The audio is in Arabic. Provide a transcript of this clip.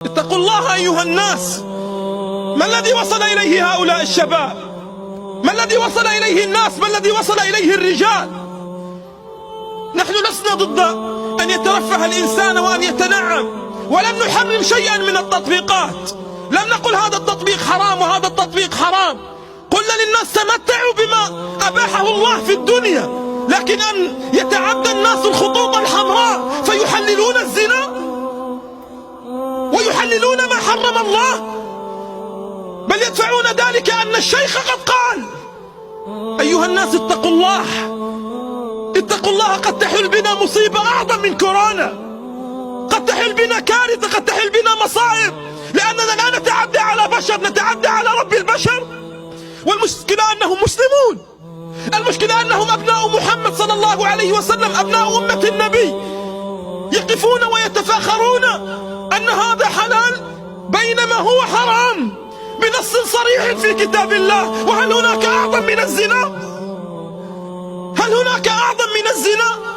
اتقوا الله أيها الناس. ما الذي وصل إليه هؤلاء الشباب؟ ما الذي وصل إليه الناس؟ ما الذي وصل إليه الرجال؟ نحن لسنا ضد أن يترفه الإنسان وأن يتنعم، ولم نحرم شيئا من التطبيقات. لم نقل هذا التطبيق حرام وهذا التطبيق حرام، قلنا للناس تمتعوا بما أباحه الله في الدنيا، لكن أن يتعدى الناس الخطوط الحمراء فيحللون الزنا ويحللون ما حرم الله، بل يدفعون ذلك أن الشيخ قد قال. أيها الناس اتقوا الله، اتقوا الله. قد تحل بنا مصيبة أعظم من كورونا، قد تحل بنا كارثة، قد تحل بنا مصائب، لأننا لا نتعدى على بشر، نتعدى على رب البشر. والمشكلة أنهم مسلمون، المشكلة أنهم أبناء محمد صلى الله عليه وسلم، أبناء أمة النبي، يقفون ويتفاخرون أن هذا حلال بينما هو حرام بنص صريح في كتاب الله. وهل هناك أعظم من الزنا؟ هل هناك أعظم من الزنا؟